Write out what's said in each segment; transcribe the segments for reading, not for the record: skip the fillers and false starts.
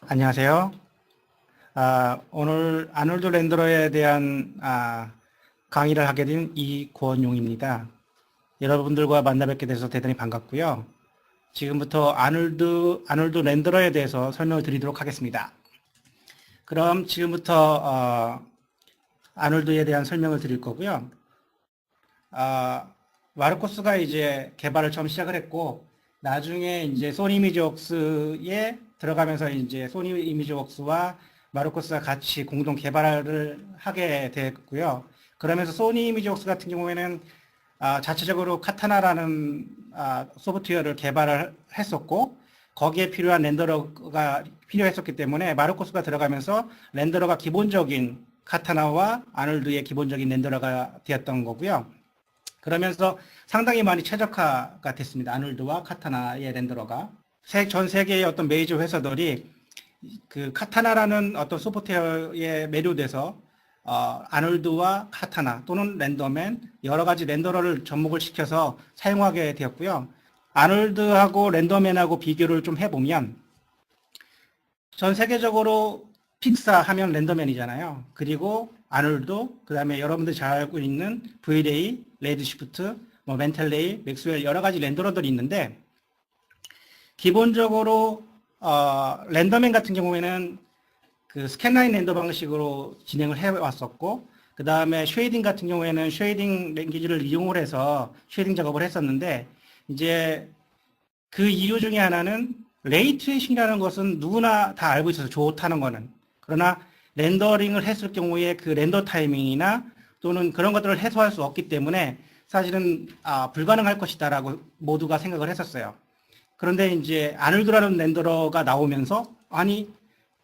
안녕하세요. 오늘 아놀드 랜더러에 대한 강의를 하게 된 이권용입니다. 여러분들과 만나 뵙게 돼서 대단히 반갑고요. 지금부터 아놀드 랜더러에 대해서 설명을 드리도록 하겠습니다. 그럼 지금부터 아놀드에 대한 설명을 드릴 거고요. 마르코스가 이제 개발을 처음 시작을 했고, 나중에 이제 소니 이미지웍스에 들어가면서 이제 소니 이미지웍스와 마르코스가 같이 공동 개발을 하게 됐고요. 그러면서 소니 이미지웍스 같은 경우에는 자체적으로 카타나라는 소프트웨어를 개발을 했었고, 거기에 필요한 렌더러가 필요했었기 때문에 마르코스가 들어가면서 렌더러가 기본적인 카타나와 아놀드의 기본적인 렌더러가 되었던 거고요. 그러면서 상당히 많이 최적화가 됐습니다. 아놀드와 카타나의 렌더러가. 전 세계의 어떤 메이저 회사들이 그 카타나라는 어떤 소프트웨어에 매료돼서 아놀드와 카타나 또는 렌더맨 여러 가지 렌더러를 접목을 시켜서 사용하게 되었고요. 아놀드하고 렌더맨하고 비교를 좀 해보면 전 세계적으로 픽사 하면 렌더맨이잖아요. 그리고 아놀드, 그 다음에 여러분들이 잘 알고 있는 V-Ray, 레드시프트, 멘텔레이, 맥스웰 여러 가지 렌더러들이 있는데 기본적으로 렌더맨 같은 경우에는 그 스캔라인 렌더 방식으로 진행을 해왔었고 그 다음에 쉐이딩 같은 경우에는 쉐이딩 랭귀지를 이용을 해서 쉐이딩 작업을 했었는데 이제 그 이유 중에 하나는 레이 트레이싱이라는 것은 누구나 다 알고 있어서 좋다는 거는 그러나 렌더링을 했을 경우에 그 렌더 타이밍이나 또는 그런 것들을 해소할 수 없기 때문에 사실은 불가능할 것이다라고 모두가 생각을 했었어요. 그런데 이제 아놀드라는 렌더러가 나오면서 아니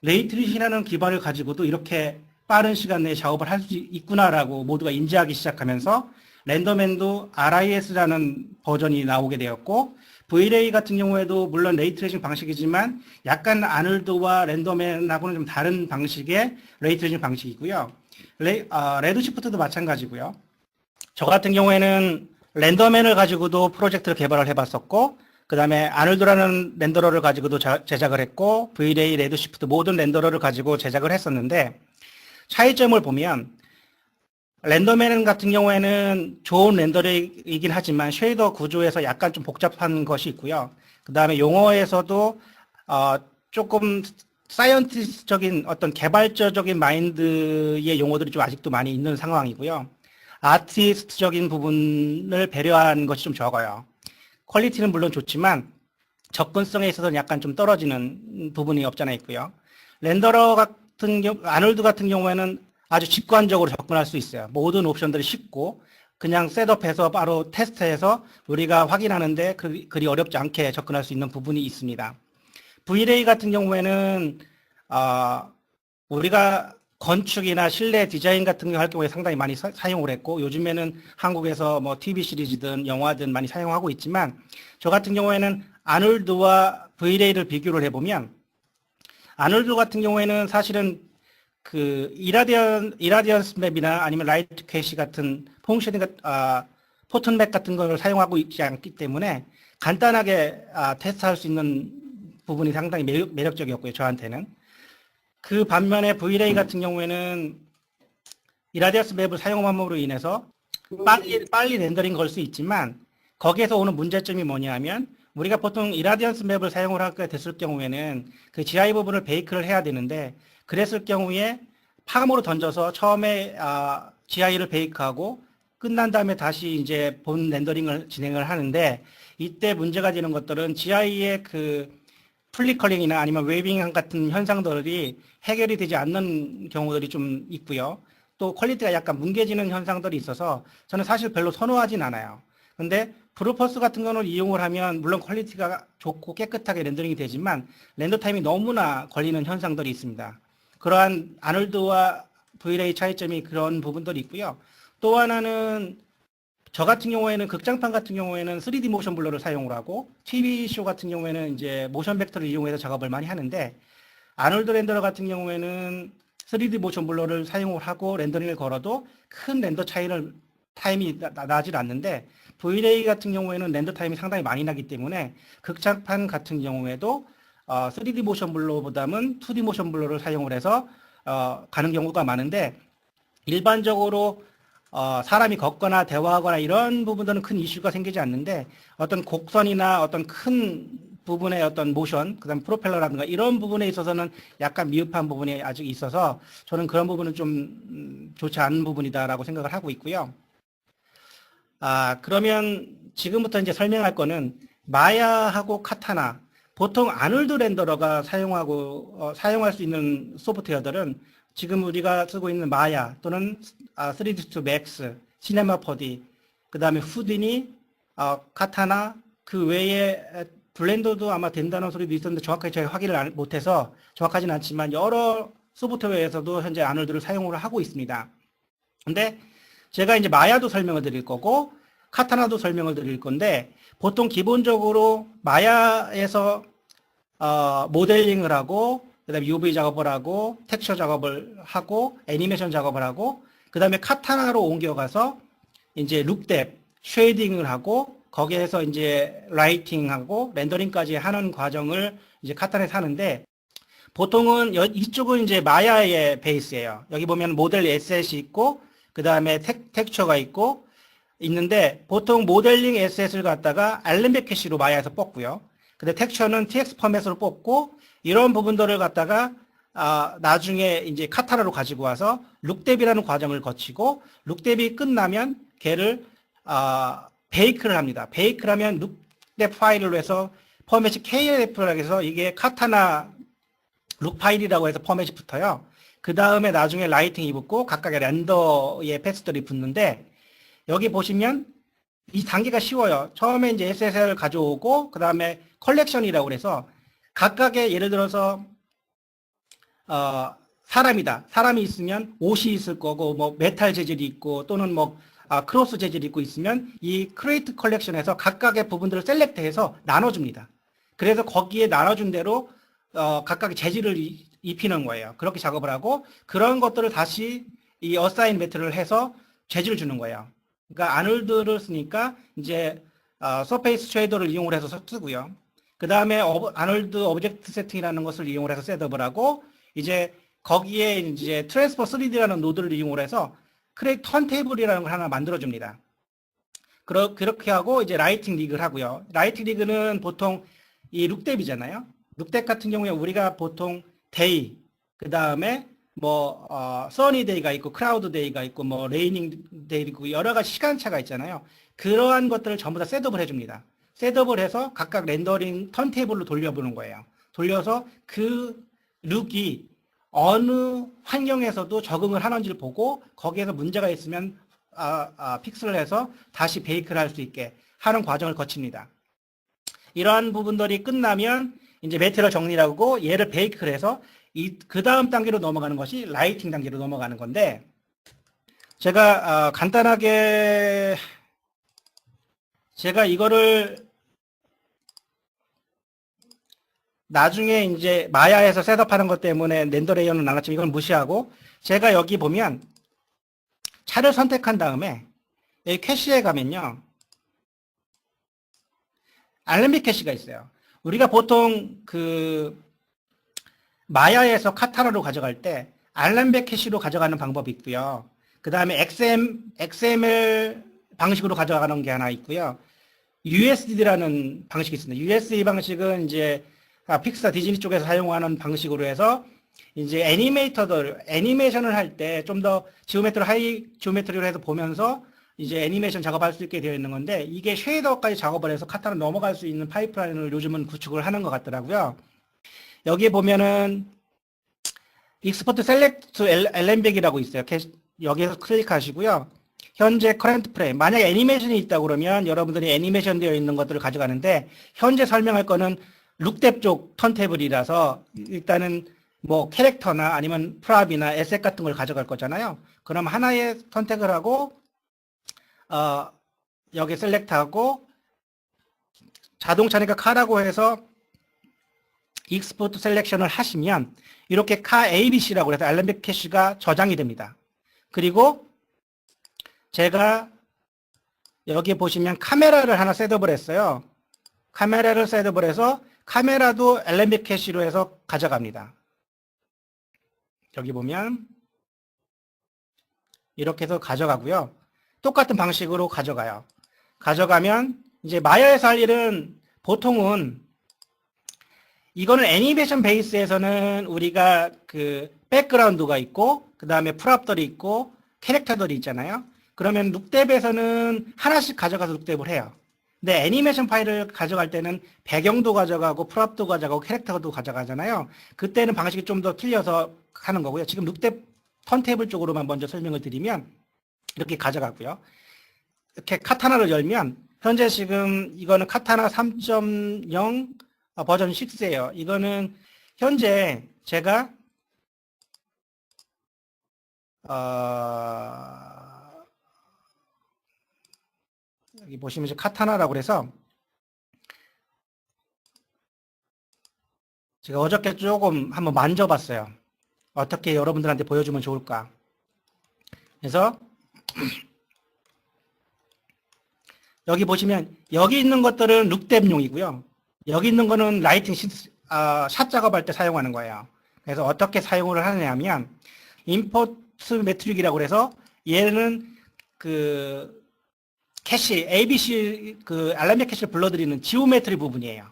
레이트레이싱이라는 기반을 가지고도 이렇게 빠른 시간 내에 작업을 할 수 있구나라고 모두가 인지하기 시작하면서 렌더맨도 RIS라는 버전이 나오게 되었고 V-Ray 같은 경우에도 물론 레이트레이싱 방식이지만 약간 아놀드와 렌더맨하고는 좀 다른 방식의 레이트레이싱 방식이고요. 레드시프트도 마찬가지고요. 저 같은 경우에는 렌더맨을 가지고도 프로젝트를 개발을 해봤었고 그 다음에 아놀드라는 렌더러를 가지고도 제작을 했고 V-Ray, 레드시프트 모든 렌더러를 가지고 제작을 했었는데 차이점을 보면 렌더맨 같은 경우에는 좋은 렌더링이긴 하지만 쉐이더 구조에서 약간 좀 복잡한 것이 있고요. 그 다음에 용어에서도 조금 사이언티스트적인 어떤 개발자적인 마인드의 용어들이 좀 아직도 많이 있는 상황이고요. 아티스트적인 부분을 배려한 것이 좀 적어요. 퀄리티는 물론 좋지만 접근성에 있어서는 약간 좀 떨어지는 부분이 없잖아 있고요. 렌더러 같은 경우, 아놀드 같은 경우에는 아주 직관적으로 접근할 수 있어요. 모든 옵션들이 쉽고 그냥 셋업해서 바로 테스트해서 우리가 확인하는데 그리 어렵지 않게 접근할 수 있는 부분이 있습니다. V-Ray 같은 경우에는 우리가 건축이나 실내 디자인 같은 거 할 경우에 상당히 많이 사용을 했고 요즘에는 한국에서 뭐 TV 시리즈든 영화든 많이 사용하고 있지만 저 같은 경우에는 아놀드와 V-Ray를 비교를 해보면 아놀드 같은 경우에는 사실은 그 이라디언스 맵이나 아니면 라이트 캐시 같은 퐁쉐딩 포튼 맵 같은 걸 사용하고 있지 않기 때문에 간단하게 테스트할 수 있는 부분이 상당히 매력적이었고요. 저한테는. 그 반면에 V-Ray 같은 경우에는 이라디언스 맵을 사용함으로 인해서 빨리 렌더링 걸 수 있지만 거기에서 오는 문제점이 뭐냐면 우리가 보통 이라디언스 맵을 사용을 하게 됐을 경우에는 그 GI 부분을 베이크를 해야 되는데 그랬을 경우에 팜으로 던져서 처음에 GI를 베이크하고 끝난 다음에 다시 이제 본 렌더링을 진행을 하는데 이때 문제가 되는 것들은 GI의 그 플리컬링이나 아니면 웨이빙 같은 현상들이 해결이 되지 않는 경우들이 좀 있고요. 또 퀄리티가 약간 뭉개지는 현상들이 있어서 저는 사실 별로 선호하진 않아요. 근데 브루퍼스 같은 거는 이용을 하면 물론 퀄리티가 좋고 깨끗하게 렌더링이 되지만 렌더 타임이 너무나 걸리는 현상들이 있습니다. 그러한 아놀드와 V-Ray 차이점이 그런 부분들이 있고요. 또 하나는 저 같은 경우에는 극장판 같은 경우에는 3D 모션 블러를 사용을 하고 TV쇼 같은 경우에는 이제 모션 벡터를 이용해서 작업을 많이 하는데 아놀드 렌더러 같은 경우에는 3D 모션 블러를 사용을 하고 렌더링을 걸어도 큰 렌더 타임이 나질 않는데 V-Ray 같은 경우에는 렌더 타임이 상당히 많이 나기 때문에 극장판 같은 경우에도 3D 모션 블러보다는 2D 모션 블러를 사용을 해서 가는 경우가 많은데 일반적으로 사람이 걷거나 대화하거나 이런 부분들은 큰 이슈가 생기지 않는데 어떤 곡선이나 어떤 큰 부분의 어떤 모션, 그다음 프로펠러라든가 이런 부분에 있어서는 약간 미흡한 부분이 아직 있어서 저는 그런 부분은 좀 좋지 않은 부분이다라고 생각을 하고 있고요. 그러면 지금부터 이제 설명할 거는 마야하고 카타나, 보통 아놀드 렌더러가 사용할 수 있는 소프트웨어들은 지금 우리가 쓰고 있는 마야 또는 3ds2 맥스, 시네마 4D, 그 다음에 후디니, 카타나, 그 외에 블렌더도 아마 된다는 소리도 있었는데 정확하게 제가 확인을 못해서 정확하지는 않지만 여러 소프트웨어에서도 현재 아놀드를 사용을 하고 있습니다. 근데 제가 이제 마야도 설명을 드릴 거고 카타나도 설명을 드릴 건데 보통 기본적으로 마야에서 모델링을 하고 그다음에 UV 작업을 하고 텍스처 작업을 하고 애니메이션 작업을 하고 그다음에 카타나로 옮겨가서 이제 룩뎁, 쉐이딩을 하고 거기에서 이제 라이팅하고 렌더링까지 하는 과정을 이제 카타나에서 하는데 보통은 이쪽은 이제 마야의 베이스예요. 여기 보면 모델 에셋이 있고 그 다음에 텍스처가 있는데 보통 모델링 에셋을 갖다가 알렌베 캐시로 마야에서 뽑고요. 근데 텍스처는 TX 포맷으로 뽑고 이런 부분들을 갖다가 나중에 이제 카타나로 가지고 와서 룩뎁이라는 과정을 거치고 룩뎁이 끝나면 걔를 베이크를 합니다. 베이크를 하면 룩뎁 파일로 해서 포맷이 KLF라고 해서 이게 카타나 룩 파일이라고 해서 포맷이 붙어요. 그 다음에 나중에 라이팅이 붙고 각각의 렌더의 패스들이 붙는데 여기 보시면 이 단계가 쉬워요. 처음에 이제 SSL을 가져오고 그 다음에 컬렉션이라고 그래서 각각의 예를 들어서 사람이다. 사람이 있으면 옷이 있을 거고 뭐 메탈 재질이 있고 또는 뭐 크로스 재질이 있고 있으면 이 크리에이트 컬렉션에서 각각의 부분들을 셀렉트해서 나눠줍니다. 그래서 거기에 나눠준 대로 각각의 재질을 입히는 거예요. 그렇게 작업을 하고 그런 것들을 다시 이 어사인 매트를 해서 재질을 주는 거예요. 그러니까 아놀드를 쓰니까 이제 서페이스 쉐이더를 이용을 해서 쓰고요. 그 다음에 아놀드 오브젝트 세팅이라는 것을 이용을 해서 셋업을 하고 이제 거기에 이제 트랜스퍼 3D라는 노드를 이용을 해서 크레이트 턴테이블이라는 걸 하나 만들어줍니다. 그렇게 하고 이제 라이팅 리그를 하고요. 라이팅 리그는 보통 이 룩뎁이잖아요. 룩뎁 같은 경우에 우리가 보통 데이, 그 다음에 뭐 써니 데이가 있고 크라우드 데이가 있고 뭐 레이닝 데이 있고 여러 가지 시간차가 있잖아요. 그러한 것들을 전부 다 셋업을 해줍니다. 셋업을 해서 각각 렌더링 턴테이블로 돌려보는 거예요. 돌려서 그 룩이 어느 환경에서도 적응을 하는지를 보고 거기에서 문제가 있으면 픽스를 해서 다시 베이크를 할 수 있게 하는 과정을 거칩니다. 이러한 부분들이 끝나면 이제 매트를 정리를 하고 얘를 베이크를 해서 그 다음 단계로 넘어가는 것이 라이팅 단계로 넘어가는 건데 제가 간단하게 제가 이거를 나중에 이제 마야에서 셋업하는 것 때문에 렌더 레이어는 나눴지만 이건 무시하고 제가 여기 보면 차를 선택한 다음에 여기 캐시에 가면요 알렌비 캐시가 있어요. 우리가 보통 그 마야에서 카타나로 가져갈 때 알렌베 캐시로 가져가는 방법이 있고요. 그 다음에 XML 방식으로 가져가는 게 하나 있고요. USD라는 방식이 있습니다. USD 방식은 이제 픽사 디즈니 쪽에서 사용하는 방식으로 해서 이제 애니메이션을 할 때 좀 더 하이 지오메트리로 해서 보면서 이제 애니메이션 작업할 수 있게 되어 있는 건데 이게 쉐이더까지 작업을 해서 카타나 넘어갈 수 있는 파이프라인을 요즘은 구축을 하는 것 같더라고요. 여기에 보면은 익스포트 셀렉트 엘렌백이라고 있어요. 여기에서 클릭하시고요. 현재 커런트 프레임. 만약에 애니메이션이 있다 그러면 여러분들이 애니메이션 되어 있는 것들을 가져가는데 현재 설명할 거는 룩뎁 쪽 턴테이블이라서 일단은 뭐 캐릭터나 아니면 프랍이나 에셋 같은 걸 가져갈 거잖아요. 그럼 하나의 선택을 하고 여기 셀렉트하고 자동차니까 카라고 해서 익스포트 셀렉션을 하시면 이렇게 카 ABC라고 해서 알렌백 캐시가 저장이 됩니다. 그리고 제가 여기 보시면 카메라를 하나 셋업을 했어요. 카메라를 셋업을 해서 카메라도 LMB 캐시로 해서 가져갑니다. 여기 보면 이렇게 해서 가져가고요. 똑같은 방식으로 가져가요. 가져가면 이제 마야에서 할 일은 보통은 이거는 애니메이션 베이스에서는 우리가 그 백그라운드가 있고 그 다음에 프랍들이 있고 캐릭터들이 있잖아요. 그러면 룩뎁에서는 하나씩 가져가서 룩뎁을 해요. 근데 애니메이션 파일을 가져갈 때는 배경도 가져가고 프랍도 가져가고 캐릭터도 가져가잖아요. 그때는 방식이 좀 더 틀려서 하는 거고요. 지금 룩뎁 턴테이블 쪽으로만 먼저 설명을 드리면 이렇게 가져가고요. 이렇게 카타나를 열면 현재 지금 이거는 카타나 3.0 버전 6예요. 이거는 현재 제가 여기 보시면 이제 카타나라고 그래서 제가 어저께 조금 한번 만져봤어요. 어떻게 여러분들한테 보여주면 좋을까. 그래서 여기 보시면 여기 있는 것들은 룩뎁용이고요. 여기 있는 거는 라이팅 샷 작업할 때 사용하는 거예요. 그래서 어떻게 사용을 하느냐면 임포트 매트릭이라고 그래서 얘는 그 캐시 ABC 그 알람비 캐시를 불러들이는 지오메트리 부분이에요.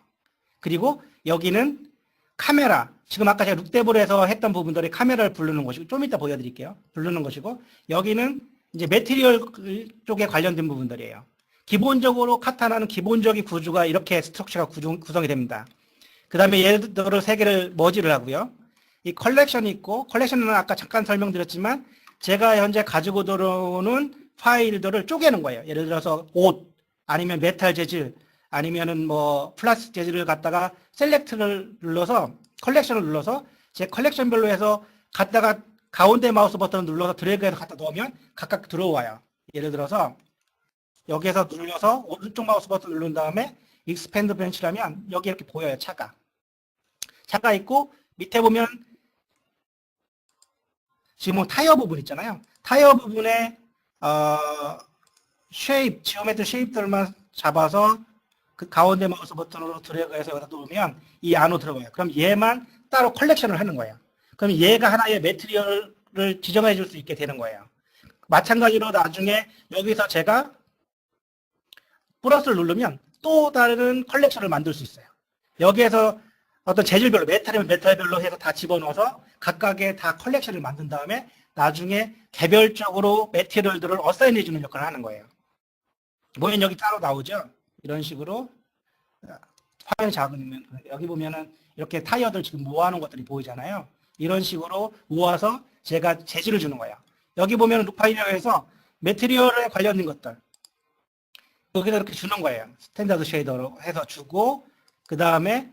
그리고 여기는 카메라, 지금 아까 제가 룩뎁으로 해서 했던 부분들이 카메라를 부르는 것이고 좀 이따 보여드릴게요. 부르는 것이고 여기는 이제 매티리얼 쪽에 관련된 부분들이에요. 기본적으로 카타나는 기본적인 구조가 이렇게 스트럭처가 구성이 됩니다. 그 다음에 얘들을 세 개를 머지를 하고요. 이 컬렉션이 있고 컬렉션은 아까 잠깐 설명드렸지만 제가 현재 가지고 들어오는 파일들을 쪼개는 거예요. 예를 들어서 옷 아니면 메탈 재질 아니면은 뭐 플라스틱 재질을 갖다가 셀렉트를 눌러서 컬렉션을 눌러서 제 컬렉션별로 해서 갖다가 가운데 마우스 버튼을 눌러서 드래그해서 갖다 넣으면 각각 들어와요. 예를 들어서 여기에서 눌러서 오른쪽 마우스 버튼 누른 다음에 익스펜드 벤치라면 여기 이렇게 보여요. 차가 있고 밑에 보면 지금 뭐 타이어 부분 있잖아요. 타이어 부분에 쉐입, 지오메트리 쉐입들만 잡아서 그 가운데 마우스 버튼으로 드래그해서 여기다 놓으면 이 안으로 들어가요. 그럼 얘만 따로 컬렉션을 하는 거예요. 그럼 얘가 하나의 매트리얼을 지정해 줄 수 있게 되는 거예요. 마찬가지로 나중에 여기서 제가 플러스를 누르면 또 다른 컬렉션을 만들 수 있어요. 여기에서 어떤 재질별로 메탈이면 메탈별로 해서 다 집어넣어서 각각의 다 컬렉션을 만든 다음에 나중에 개별적으로 매티리얼들을 어사인해 주는 역할을 하는 거예요. 보면 여기 따로 나오죠. 이런 식으로 화면이 작으면 여기 보면은 이렇게 타이어들 지금 모아놓은 것들이 보이잖아요. 이런 식으로 모아서 제가 재질을 주는 거예요. 여기 보면 룩파이어에서 매트리얼에 관련된 것들 여기다 이렇게 주는 거예요. 스탠다드 쉐이더로 해서 주고 그 다음에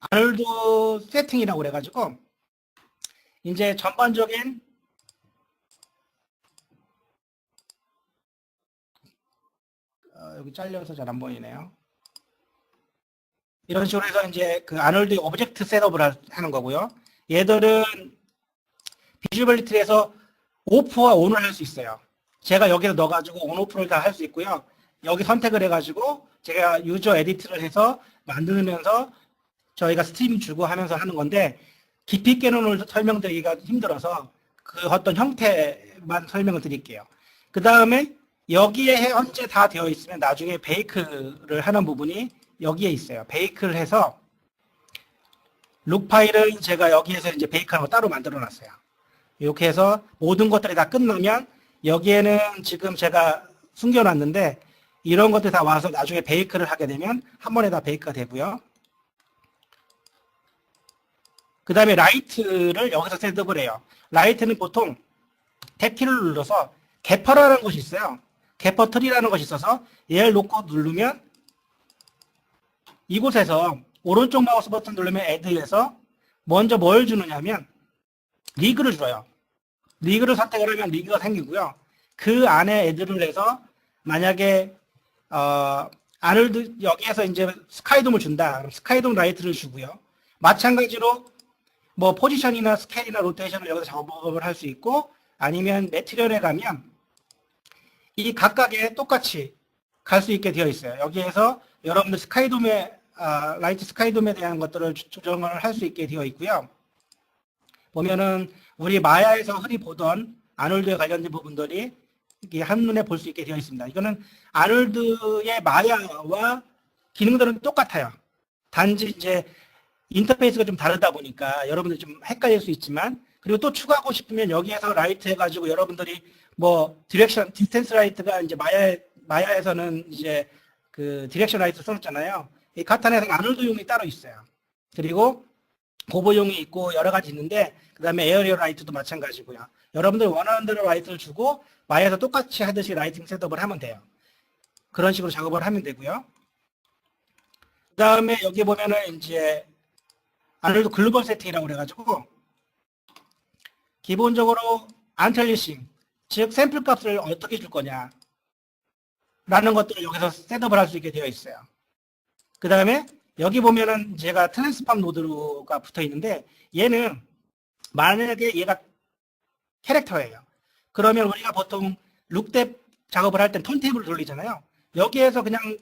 아놀드 세팅이라고 그래가지고 이제 전반적인 여기 잘려서 잘 안 보이네요. 이런 식으로 해서 이제 그 아놀드 오브젝트 셋업을 하는 거고요. 얘들은 비주얼리티에서 오프와 온을 할 수 있어요. 제가 여기서 넣어가지고 온, 오프를 다 할 수 있고요. 여기 선택을 해가지고 제가 유저 에디트를 해서 만들면서 저희가 스트리밍 주고 하면서 하는 건데 깊이 있게는 오늘 설명드리기가 힘들어서 그 어떤 형태만 설명을 드릴게요. 그 다음에 여기에 현재 다 되어 있으면 나중에 베이크를 하는 부분이 여기에 있어요. 베이크를 해서 룩 파일은 제가 여기에서 이제 베이크하는 거 따로 만들어 놨어요. 이렇게 해서 모든 것들이 다 끝나면 여기에는 지금 제가 숨겨놨는데 이런 것들이 다 와서 나중에 베이크를 하게 되면 한 번에 다 베이크가 되고요. 그 다음에 라이트를 여기서 셋업을 해요. 라이트는 보통 탭키를 눌러서 개퍼라는 것이 있어요. 개퍼 트리라는 것이 있어서 얘를 놓고 누르면 이곳에서 오른쪽 마우스 버튼 누르면 애드에서 먼저 뭘 주느냐면 리그를 줘요. 리그를 선택을 하면 리그가 생기고요. 그 안에 애드를 해서 만약에 아놀드 여기에서 이제 스카이돔을 준다. 그럼 스카이돔 라이트를 주고요. 마찬가지로 뭐 포지션이나 스케일이나 로테이션을 여기서 작업을 할 수 있고 아니면 매트리얼에 가면 이 각각에 똑같이 갈 수 있게 되어 있어요. 여기에서 여러분들 스카이돔에 라이트 스카이돔에 대한 것들을 조정을 할 수 있게 되어 있고요. 보면은 우리 마야에서 흔히 보던 아놀드에 관련된 부분들이 이게 한눈에 볼 수 있게 되어 있습니다. 이거는 아놀드의 마야와 기능들은 똑같아요. 단지 이제 인터페이스가 좀 다르다 보니까 여러분들 좀 헷갈릴 수 있지만, 그리고 또 추가하고 싶으면 여기에서 라이트 해가지고 여러분들이 뭐 디렉션, 디스텐스 라이트가 이제 마야에서는 이제 그 디렉션 라이트 썼잖아요. 이 카타나에서 아놀드용이 따로 있어요. 그리고 고보용이 있고 여러 가지 있는데, 그 다음에 에어리어 라이트도 마찬가지고요. 여러분들 원하는 대로 라이트를 주고 마야에서 똑같이 하듯이 라이팅 셋업을 하면 돼요. 그런 식으로 작업을 하면 되고요. 그 다음에 여기 보면은 이제 아놀드 글로벌 세팅이라고 그래가지고 기본적으로 안텔리싱, 즉 샘플 값을 어떻게 줄 거냐 라는 것들을 여기서 셋업을 할 수 있게 되어 있어요. 그 다음에 여기 보면은 제가 트랜스팜 노드가 붙어 있는데, 얘는 만약에 얘가 캐릭터예요. 그러면 우리가 보통 룩뎁 작업을 할 땐 턴테이블을 돌리잖아요. 여기에서 그냥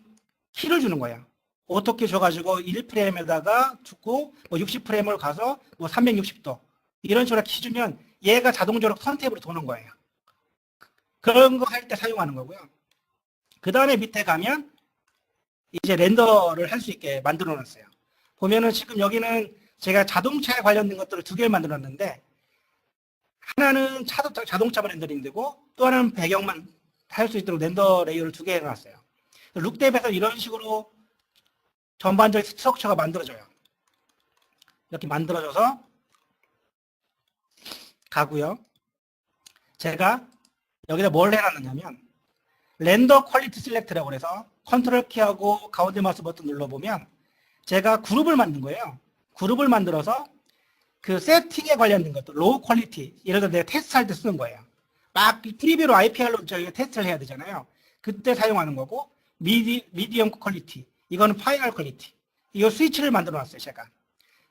키를 주는 거예요. 어떻게 줘가지고 1프레임에다가 주고 뭐 60프레임을 가서 뭐 360도 이런 식으로 키 주면 얘가 자동적으로 턴테이블로 도는 거예요. 그런 거 할 때 사용하는 거고요. 그 다음에 밑에 가면 이제 렌더를 할 수 있게 만들어 놨어요. 보면은 지금 여기는 제가 자동차에 관련된 것들을 두 개를 만들어 놨는데, 하나는 자동차 렌더링되고 또 하나는 배경만 할 수 있도록 렌더 레이어를 두 개 해놨어요. 룩뎁에서 이런 식으로 전반적인 스트럭처가 만들어져요. 이렇게 만들어져서 가고요. 제가 여기다 뭘 해놨느냐면 렌더 퀄리티 셀렉트라고 해서 컨트롤 키하고 가운데 마우스 버튼 눌러보면 제가 그룹을 만든 거예요. 그룹을 만들어서 그 세팅에 관련된 것들, 로우 퀄리티, 예를 들어 내가 테스트할 때 쓰는 거예요. 막 프리뷰로 IPR로 저희가 테스트를 해야 되잖아요. 그때 사용하는 거고, 미디엄 퀄리티, 이거는 파이널 퀄리티. 이거 스위치를 만들어 놨어요, 제가.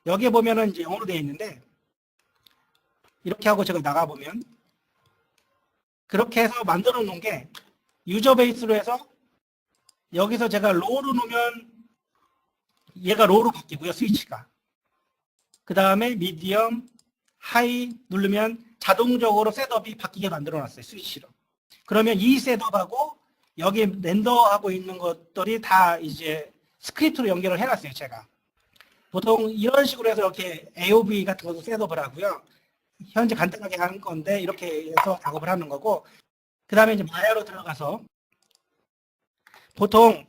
여기에 보면은 이제 영어로 되어 있는데, 이렇게 하고 제가 나가보면, 그렇게 해서 만들어 놓은 게 유저 베이스로 해서 여기서 제가 로우로 놓으면 얘가 로우로 바뀌고요, 스위치가. 그 다음에 미디엄, 하이 누르면 자동적으로 셋업이 바뀌게 만들어 놨어요, 스위치로. 그러면 이 셋업하고 여기 렌더하고 있는 것들이 다 이제 스크립트로 연결을 해놨어요, 제가. 보통 이런 식으로 해서 이렇게 AOV 같은 것도 셋업을 하고요. 현재 간단하게 하는 건데 이렇게 해서 작업을 하는 거고, 그 다음에 이제 마야로 들어가서 보통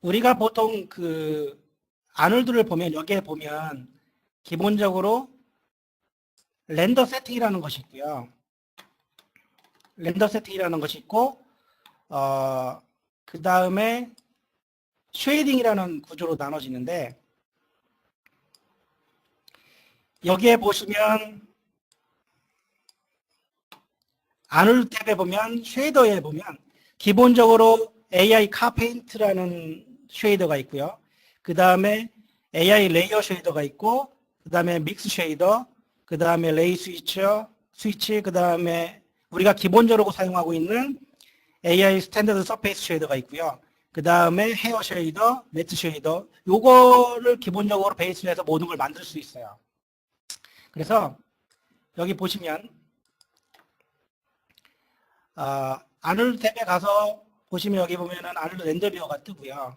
우리가 보통 그 아놀드를 보면 여기에 보면 기본적으로 렌더 세팅이라는 것이 있고요. 렌더 세팅이라는 것이 있고, 그 다음에 쉐이딩이라는 구조로 나눠지는데, 여기에 보시면 아놀드 탭에 보면 쉐이더에 보면 기본적으로 AI 카페인트라는 쉐이더가 있고요. 그 다음에 AI 레이어 쉐이더가 있고, 그 다음에 믹스 쉐이더, 그 다음에 레이 스위치, 그 다음에 우리가 기본적으로 사용하고 있는 AI 스탠더드 서페이스 쉐이더가 있고요. 그 다음에 헤어 쉐이더, 매트 쉐이더, 요거를 기본적으로 베이스로 해서 모든 걸 만들 수 있어요. 그래서 여기 보시면 아놀드 탭에 가서 보시면 여기 보면은 아놀드 렌더비어가 뜨고요.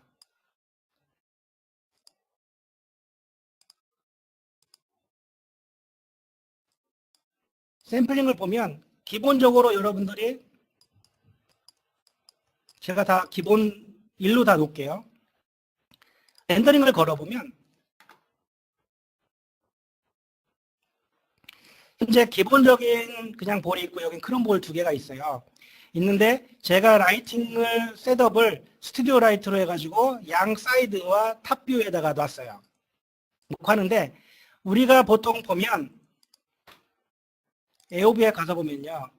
샘플링을 보면 기본적으로 여러분들이 제가 다 기본 1로 다 놓을게요. 렌더링을 걸어보면 현재 기본적인 그냥 볼이 있고 여긴 크롬 볼 두 개가 있어요. 있는데 제가 라이팅을 셋업을 스튜디오 라이트로 해가지고 양 사이드와 탑뷰에다가 놨어요. 녹화하는데 우리가 보통 보면 AOB에 가서 보면요.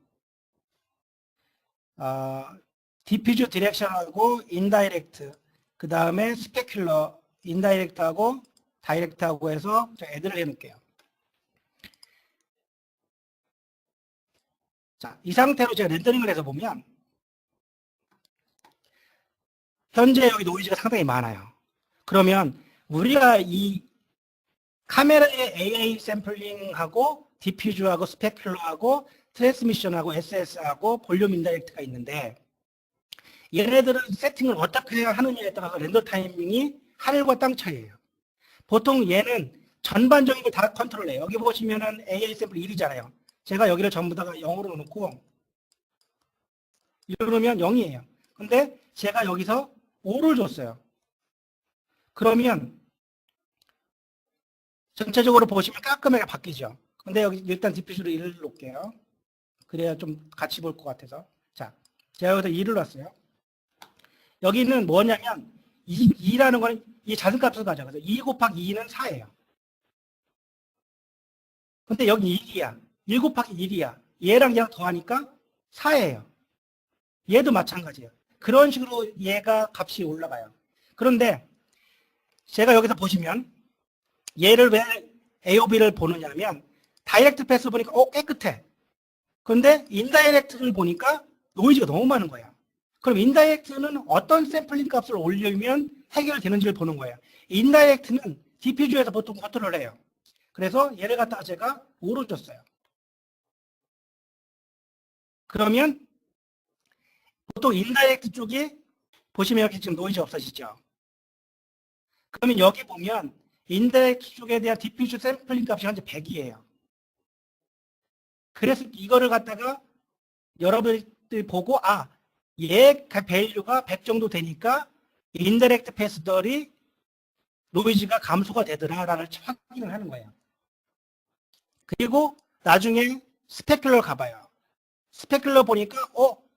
디퓨즈 디렉션하고 인다이렉트, 그 다음에 스페큘러, 인다이렉트하고 다이렉트하고 해서 제가 애드를 해놓을게요. 자, 이 상태로 제가 렌더링을 해서 보면 현재 여기 노이즈가 상당히 많아요. 그러면 우리가 이 카메라의 AA 샘플링하고 디퓨즈하고 스페큘러하고 트랜스미션하고 SS하고 볼륨 인다이렉트가 있는데 얘네들은 세팅을 어떻게 하느냐에 따라서 렌더 타이밍이 하늘과 땅 차이예요. 보통 얘는 전반적인 걸 다 컨트롤해요. 여기 보시면은 AA 샘플 1이잖아요. 제가 여기를 전부 다 0으로 놓고 이러면 0이에요. 근데 제가 여기서 5를 줬어요. 그러면 전체적으로 보시면 깔끔하게 바뀌죠. 근데 여기 일단 디퓨즈로 1을 놓을게요. 그래야 좀 같이 볼 것 같아서. 자, 제가 여기서 2를 놨어요. 여기는 뭐냐면 2라는 거는 이 자승값을 가져가서 2 곱하기 2는 4예요. 근데 여기 1이야. 1 곱하기 1이야. 얘랑 얘랑 더하니까 4예요. 얘도 마찬가지예요. 그런 식으로 얘가 값이 올라가요. 그런데 제가 여기서 보시면 얘를 왜 AOB를 보느냐면 다이렉트 패스 보니까 깨끗해. 그런데 인다이렉트를 보니까 노이즈가 너무 많은 거예요. 그럼 인다이렉트는 어떤 샘플링 값을 올리면 해결되는지를 보는 거예요. 인다이렉트는 디퓨저에서 보통 컨트롤해요. 그래서 얘를 갖다가 제가 5로 줬어요. 그러면 보통 인다이렉트 쪽이 보시면 여기 지금 노이즈 없어지죠. 그러면 여기 보면 인다이렉트 쪽에 대한 디퓨저 샘플링 값이 현재 100이에요. 그래서 이거를 갖다가 여러분들이 보고 얘 밸류가 100 정도 되니까 인다이렉트 패스들이 노이즈가 감소가 되더라라는 확인을 하는 거예요. 그리고 나중에 스페큘러 가봐요. 스페큘러 보니까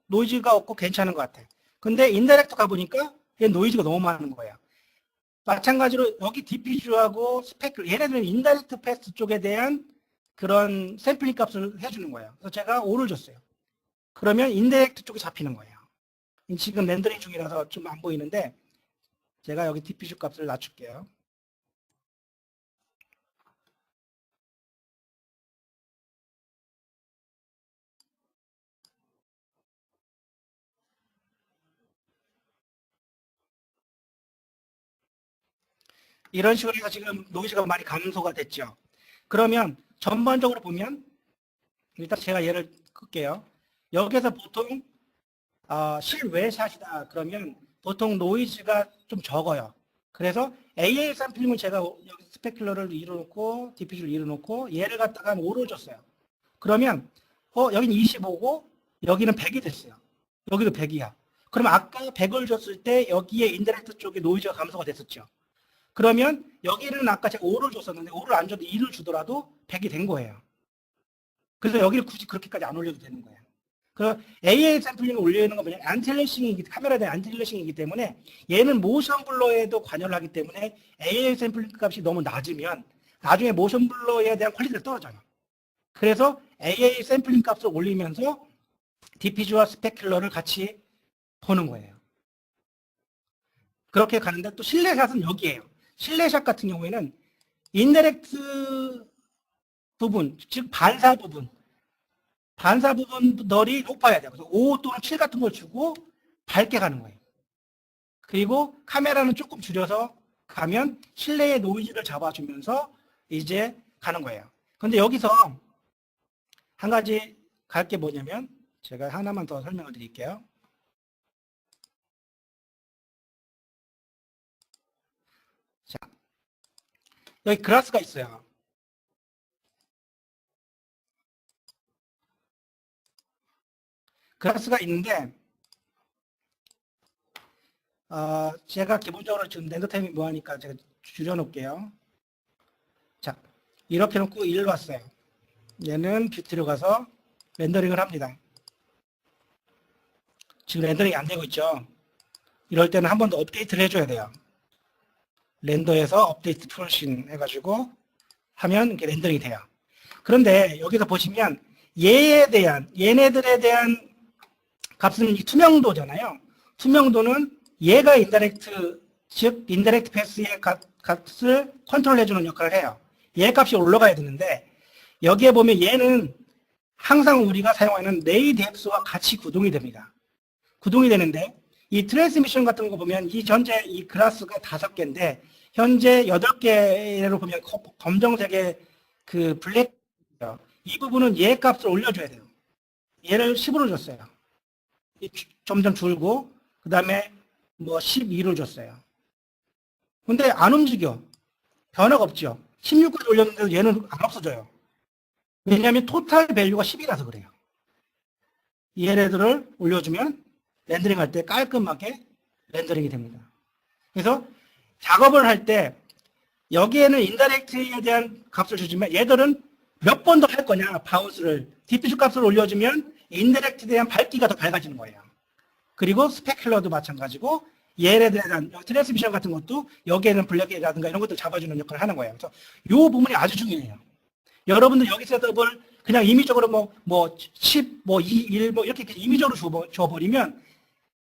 노이즈가 없고 괜찮은 것 같아. 근데 인다이렉트 가보니까 얘 노이즈가 너무 많은 거예요. 마찬가지로 여기 디퓨즈하고 스페큘러 얘네들은 인다이렉트 패스 쪽에 대한 그런 샘플링 값을 해주는 거예요. 그래서 제가 5를 줬어요. 그러면 인다이렉트 쪽이 잡히는 거예요. 지금 렌더링 중이라서 좀 안 보이는데 제가 여기 디퓨즈 값을 낮출게요. 이런 식으로 해서 지금 노이즈가 많이 감소가 됐죠. 그러면 전반적으로 보면 일단 제가 얘를 끌게요. 여기서 보통 실외샷이다 그러면 보통 노이즈가 좀 적어요. 그래서 AA 샘플링은 제가 여기 스페큘러를 2로 놓고 디퓨즈를 2로 놓고 얘를 갖다가 5로 줬어요. 그러면 여기는 25고 여기는 100이 됐어요. 여기도 100이야. 그러면 아까 100을 줬을 때 여기에 인다이렉트 쪽에 노이즈가 감소가 됐었죠. 그러면 여기는 아까 제가 5를 줬었는데 5를 안 줘도 2를 주더라도 100이 된 거예요. 그래서 여기를 굳이 그렇게까지 안 올려도 되는 거예요. 그 AA 샘플링을 올리는 건 뭐냐면 안티레이싱이기 카메라에 대한 안티레이싱이기 때문에 얘는 모션 블러에도 관여를 하기 때문에 AA 샘플링 값이 너무 낮으면 나중에 모션 블러에 대한 퀄리티가 떨어져요. 그래서 AA 샘플링 값을 올리면서 디퓨즈와 스페큘러를 같이 보는 거예요. 그렇게 가는데 또 실내샷은 여기에요. 실내샷 같은 경우에는 인다이렉트 부분, 즉 반사 부분들이 높아야 돼요. 그래서 5 또는 7 같은 걸 주고 밝게 가는 거예요. 그리고 카메라는 조금 줄여서 가면 실내의 노이즈를 잡아주면서 이제 가는 거예요. 근데 여기서 한 가지 갈 게 뭐냐면 제가 하나만 더 설명을 드릴게요. 자, 여기 그라스가 있어요. 그라스가 있는데 제가 기본적으로 지금 렌더 타임이 뭐하니까 제가 줄여놓을게요. 자, 이렇게 놓고 1로 왔어요. 얘는 뷰티로 가서 렌더링을 합니다. 지금 렌더링이 안 되고 있죠. 이럴 때는 한 번 더 업데이트를 해줘야 돼요. 렌더에서 업데이트 프로신 해가지고 하면 이렇게 렌더링이 돼요. 그런데 여기서 보시면 얘네들에 대한 값은 투명도잖아요. 투명도는 얘가 인다이렉트, 즉 인다이렉트 패스의 값을 컨트롤해주는 역할을 해요. 얘 값이 올라가야 되는데 여기에 보면 얘는 항상 우리가 사용하는 네이뎁스와 같이 구동이 됩니다. 구동이 되는데 이 트랜스미션 같은 거 보면 이 현재 이 클래스가 5개인데 현재 8개로 보면 검정색의 그 블랙 이 부분은 얘 값을 올려줘야 돼요. 얘를 10으로 줬어요. 점점 줄고 그 다음에 뭐 12로 줬어요. 근데 안 움직여. 변화가 없죠. 16까지 올렸는데 얘는 안 없어져요. 왜냐하면 토탈 밸류가 10이라서 그래요. 얘네들을 올려주면 렌더링 할 때 깔끔하게 렌더링이 됩니다. 그래서 작업을 할 때 여기에는 인다이렉트에 대한 값을 주지만 얘들은 몇 번 더 할 거냐 바운스를 디퓨즈 값을 올려주면 인다이렉트에 대한 밝기가 더 밝아지는 거예요. 그리고 스페큘러도 마찬가지고 얘에 대한 트랜스미션 같은 것도 여기에는 블랙이라든가 이런 것들 잡아주는 역할을 하는 거예요. 그래서 이 부분이 아주 중요해요. 여러분들 여기 셋업을 그냥 임의적으로 뭐 10, 뭐 2, 1, 뭐 이렇게 임의적으로 줘버리면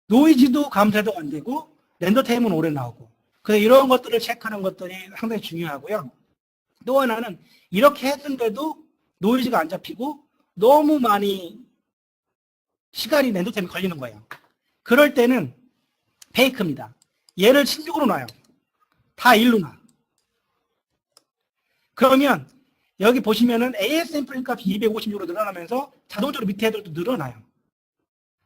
노이즈도 감쇄도 안 되고 렌더 타임은 오래 나오고 그래서 이런 것들을 체크하는 것들이 상당히 중요하고요. 또 하나는 이렇게 했는데도 노이즈가 안 잡히고 너무 많이 시간이 렌더 타임이 걸리는 거예요. 그럴 때는 페이크입니다. 얘를 16으로 놔요. 다 1로 놔. 그러면 여기 보시면은 AS 샘플링 값이 256으로 늘어나면서 자동적으로 밑에 애들도 늘어나요.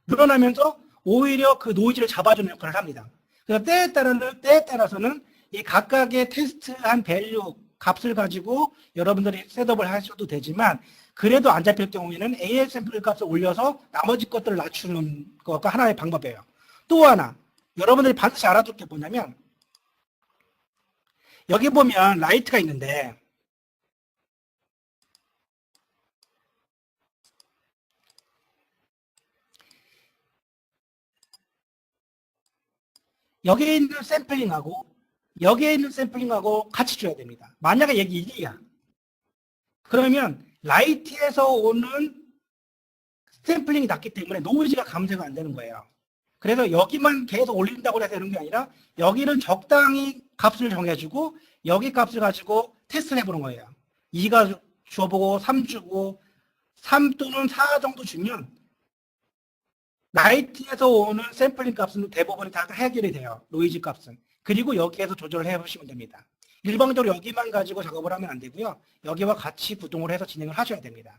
늘어나면서 오히려 그 노이즈를 잡아주는 역할을 합니다. 그래서 때에 따라서는 이 각각의 테스트한 밸류 값을 가지고 여러분들이 셋업을 하셔도 되지만 그래도 안 잡힐 경우에는 AS 샘플링 값을 올려서 나머지 것들을 낮추는 것과 하나의 방법이에요. 또 하나 여러분들이 반드시 알아둘 게 뭐냐면 여기 보면 라이트가 있는데 여기에 있는 샘플링하고 여기에 있는 샘플링하고 같이 줘야 됩니다. 만약에 여기 1이야. 그러면 라이트에서 오는 샘플링이 낮기 때문에 노이즈가 감쇄가 안 되는 거예요. 그래서 여기만 계속 올린다고 해서 되는 게 아니라 여기는 적당히 값을 정해주고 여기 값을 가지고 테스트를 해보는 거예요. 2가 줘보고 3 주고 3 또는 4 정도 주면 라이트에서 오는 샘플링 값은 대부분 다 해결이 돼요. 노이즈 값은. 그리고 여기에서 조절을 해보시면 됩니다. 일방적으로 여기만 가지고 작업을 하면 안 되고요. 여기와 같이 구동을 해서 진행을 하셔야 됩니다.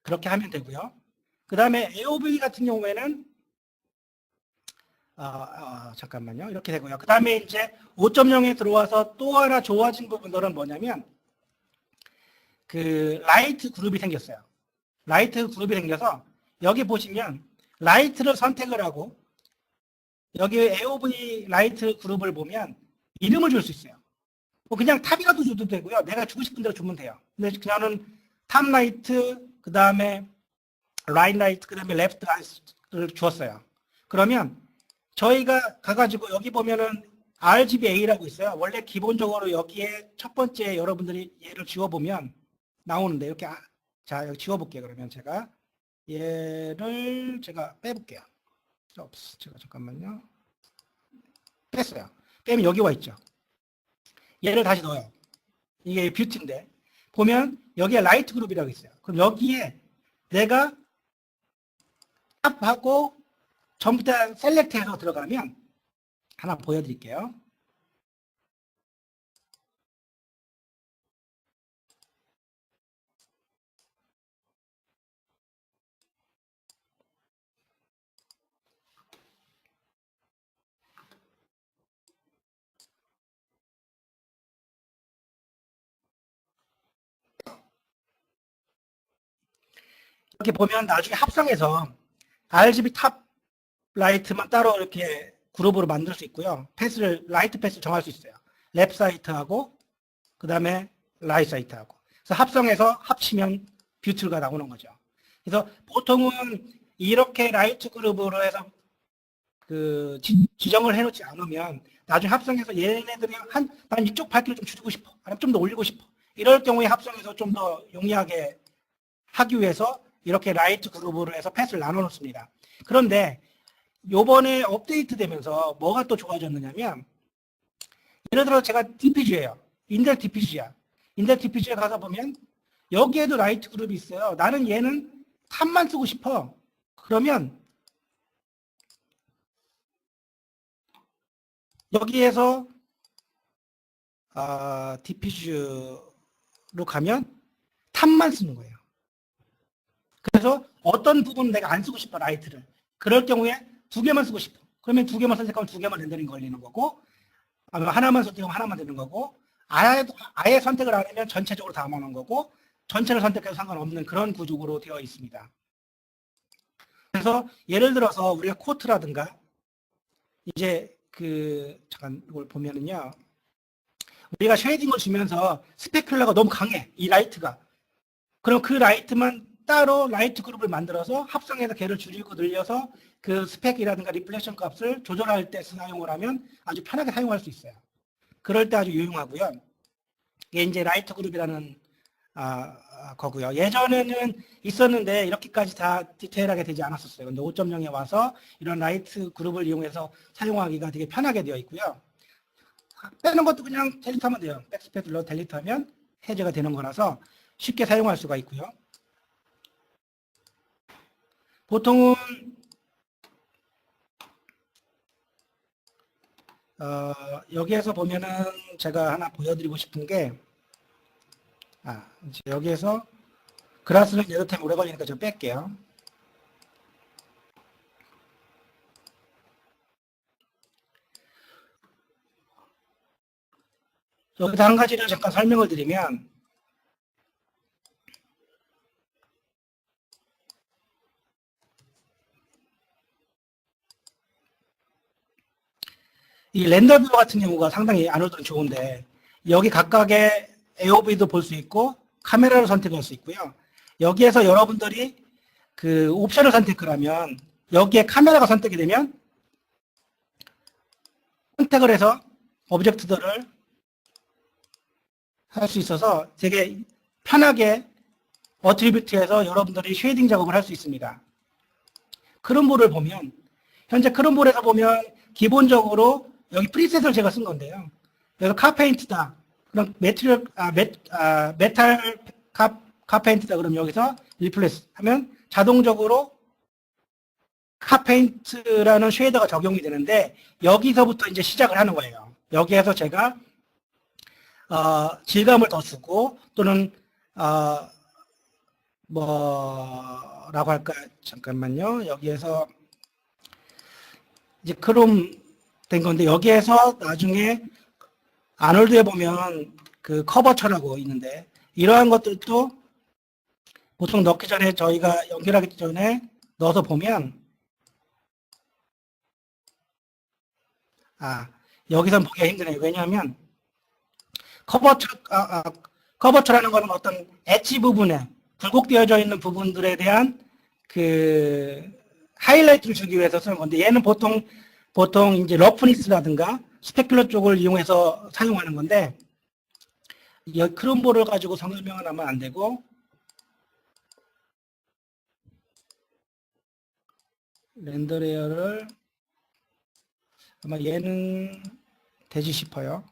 그렇게 하면 되고요. 그 다음에 AOV 같은 경우에는 잠깐만요. 이렇게 되고요. 그 다음에 이제 5.0에 들어와서 또 하나 좋아진 부분들은 뭐냐면 그 라이트 그룹이 생겼어요. 라이트 그룹이 생겨서 여기 보시면 라이트를 선택을 하고 여기 AOV 라이트 그룹을 보면 이름을 줄 수 있어요. 뭐 그냥 탑이라도 줘도 되고요. 내가 주고 싶은 대로 주면 돼요. 근데 그냥은 탑 라이트 그 다음에 라인 라이트 그 다음에 레프트 라이트를 주었어요. 그러면 저희가 가가지고 여기 보면은 RGBA라고 있어요. 원래 기본적으로 여기에 첫 번째 여러분들이 얘를 지워보면 나오는데 이렇게 자 여기 지워볼게요. 그러면 제가 얘를 제가 빼볼게요. 제가 잠깐만요. 뺐어요. 빼면 여기 와 있죠. 얘를 다시 넣어요. 이게 뷰티인데 보면 여기에 라이트 그룹이라고 있어요. 그럼 여기에 내가 탑하고 전부 다 셀렉트해서 들어가면 하나 보여드릴게요. 이렇게 보면 나중에 합성해서 RGB 탑 라이트만 따로 이렇게 그룹으로 만들 수 있고요. 패스를 라이트 패스 정할 수 있어요. 랩 사이트하고 그 다음에 라이트 사이트하고. 그래서 합성해서 합치면 뷰티가 나오는 거죠. 그래서 보통은 이렇게 라이트 그룹으로 해서 그 지정을 해놓지 않으면 나중에 합성해서 얘네들이 난 이쪽 밝기를 좀 줄이고 싶어. 아니면 좀 더 올리고 싶어. 이럴 경우에 합성해서 좀 더 용이하게 하기 위해서 이렇게 라이트 그룹으로 해서 패스를 나눠 놓습니다. 그런데 요번에 업데이트 되면서 뭐가 또 좋아졌느냐면, 예를 들어 제가 DPG예요. 인텔 DPG야. 인텔 DPG에 가서 보면 여기에도 라이트 그룹이 있어요. 나는 얘는 탑만 쓰고 싶어. 그러면 여기에서 DPG로 가면 탑만 쓰는 거예요. 그래서 어떤 부분은 내가 안 쓰고 싶어, 라이트를. 그럴 경우에 두 개만 쓰고 싶어. 그러면 두 개만 선택하면 두 개만 렌더링 걸리는 거고, 아니면 하나만 선택하면 하나만 되는 거고, 아예 선택을 안 하면 전체적으로 다 모는 거고, 전체를 선택해도 상관없는 그런 구조로 되어 있습니다. 그래서 예를 들어서 우리가 코트라든가, 이제 잠깐 이걸 보면은요, 우리가 쉐이딩을 주면서 스페큘러가 너무 강해, 이 라이트가. 그럼 그 라이트만 따로 라이트 그룹을 만들어서 합성해서 걔를 줄이고 늘려서 그 스펙이라든가 리플렉션 값을 조절할 때 사용을 하면 아주 편하게 사용할 수 있어요. 그럴 때 아주 유용하고요. 이게 이제 라이트 그룹이라는 거고요. 예전에는 있었는데 이렇게까지 다 디테일하게 되지 않았었어요. 근데 5.0에 와서 이런 라이트 그룹을 이용해서 사용하기가 되게 편하게 되어 있고요. 빼는 것도 그냥 델리트하면 돼요. 백스페이스 눌러 델리트하면 해제가 되는 거라서 쉽게 사용할 수가 있고요. 보통은 여기에서 보면은 제가 하나 보여드리고 싶은 게 이제 여기에서 그라스는 레더템 오래 걸리니까 좀 뺄게요. 여기서 한 가지를 잠깐 설명을 드리면, 이 렌더뷰 같은 경우가 상당히 안으로는 좋은데, 여기 각각의 AOV도 볼 수 있고 카메라를 선택할 수 있고요. 여기에서 여러분들이 그 옵션을 선택을 하면 여기에 카메라가 선택이 되면 선택을 해서 오브젝트들을 할 수 있어서 되게 편하게 어트리뷰트에서 여러분들이 쉐이딩 작업을 할 수 있습니다. 크롬볼을 보면, 현재 크롬볼에서 보면 기본적으로 여기 프리셋을 제가 쓴 건데요. 그래서 카페인트다. 그럼 메탈 카페인트다. 그럼 여기서 리플레스 하면 자동적으로 카페인트라는 쉐이더가 적용이 되는데, 여기서부터 이제 시작을 하는 거예요. 여기에서 제가 질감을 더 주고, 또는 뭐라고 할까, 잠깐만요. 여기에서 이제 크롬 된 건데, 여기에서 나중에 아놀드에 보면 그 커버처라고 있는데, 이러한 것들도 보통 넣기 전에, 저희가 연결하기 전에 넣어서 보면 여기선 보기가 힘드네요. 왜냐하면 커버처라는 것은 어떤 엣지 부분에 굴곡되어져 있는 부분들에 대한 그 하이라이트를 주기 위해서 쓰는 건데, 얘는 보통 이제 러프니스라든가 스페큘러 쪽을 이용해서 사용하는 건데, 크롬볼을 가지고 설명을 하면 안 되고, 렌더 레이어를 아마 얘는 되지 싶어요.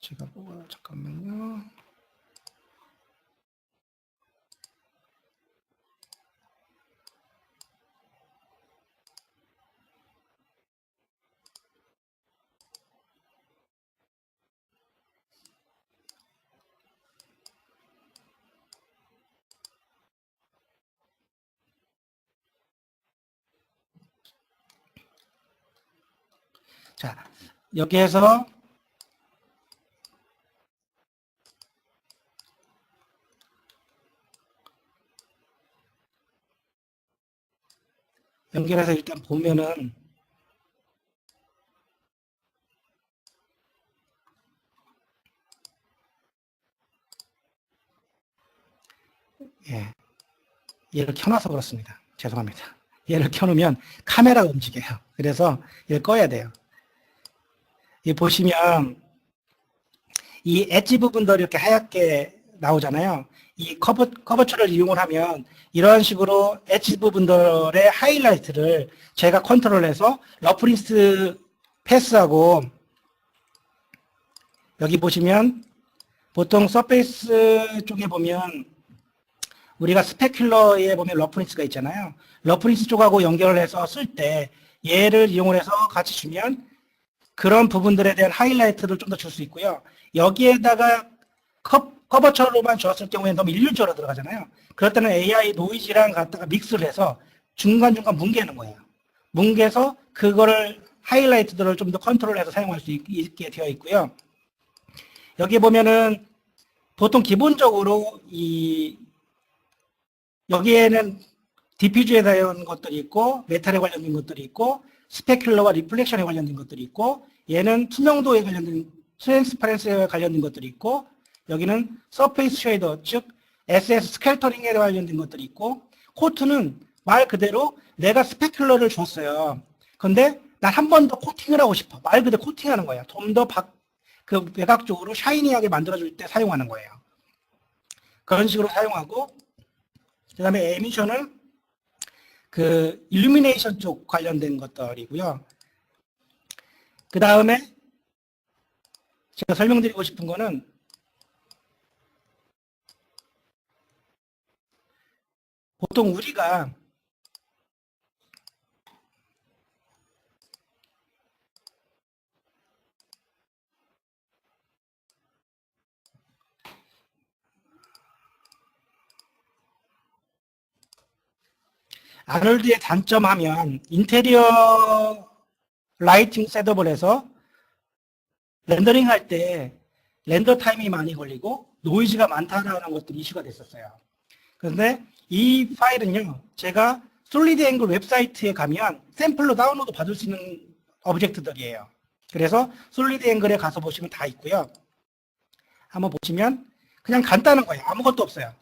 제가 잠깐만요. 자, 여기에서 연결해서 일단 보면은 얘를 켜놔서 그렇습니다. 죄송합니다. 얘를 켜놓으면 카메라가 움직여요. 그래서 얘를 꺼야 돼요. 이 보시면 이 엣지 부분들이 이렇게 하얗게 나오잖아요. 이 커버처를 이용을 하면 이런 식으로 엣지 부분들의 하이라이트를 제가 컨트롤해서 러프리스트 패스하고 여기 보시면 보통 서페이스 쪽에 보면 우리가 스페큘러에 보면 러프리스가 있잖아요. 러프리스 쪽하고 연결을 해서 쓸 때 얘를 이용을 해서 같이 주면 그런 부분들에 대한 하이라이트를 좀 더 줄 수 있고요. 여기에다가 커버처로만 줬을 경우에는 너무 일률적으로 들어가잖아요. 그럴 때는 AI 노이즈랑 갖다가 믹스를 해서 중간중간 뭉개는 거예요. 뭉개서 그거를 하이라이트들을 좀 더 컨트롤해서 사용할 수 있게 되어 있고요. 여기 보면은 보통 기본적으로 여기에는 디퓨즈에 대한 것들이 있고 메탈에 관련된 것들이 있고 스페큘러와 리플렉션에 관련된 것들이 있고 얘는 투명도에 관련된 트랜스파렌스에 관련된 것들이 있고 여기는 서페이스 쉐이더 즉 SS 스켈터링에 관련된 것들이 있고 코트는 말 그대로 내가 스페큘러를 줬어요. 근데 난 한 번 더 코팅을 하고 싶어. 말 그대로 코팅하는 거예요. 좀 더 그 외곽적으로 샤이니하게 만들어줄 때 사용하는 거예요. 그런 식으로 사용하고 그 다음에 에미션은 그 일루미네이션 쪽 관련된 것들이고요. 그 다음에 제가 설명드리고 싶은 거는 보통 우리가 아놀드의 단점 하면 인테리어 라이팅 셋업을 해서 렌더링 할 때 렌더 타임이 많이 걸리고 노이즈가 많다라는 것들이 이슈가 됐었어요. 그런데 이 파일은요, 제가 솔리드 앵글 웹사이트에 가면 샘플로 다운로드 받을 수 있는 오브젝트들이에요. 그래서 솔리드 앵글에 가서 보시면 다 있고요. 한번 보시면 그냥 간단한 거예요. 아무것도 없어요.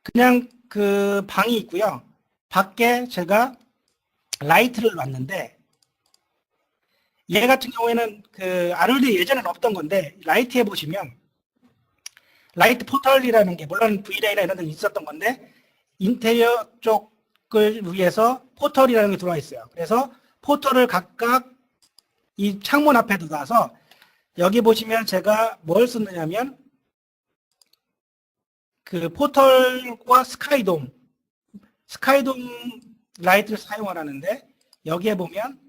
그냥 그 방이 있고요. 밖에 제가 라이트를 놨는데 얘 같은 경우에는 그 아놀드 예전에는 없던 건데 라이트에 보시면 라이트 포털이라는 게 물론 VLA나 이런 데 있었던 건데 인테리어 쪽을 위해서 포털이라는 게 들어와 있어요. 그래서 포털을 각각 이 창문 앞에 두어서 여기 보시면 제가 뭘 쓰느냐면 그 포털과 스카이돔 라이트를 사용하라는데 여기에 보면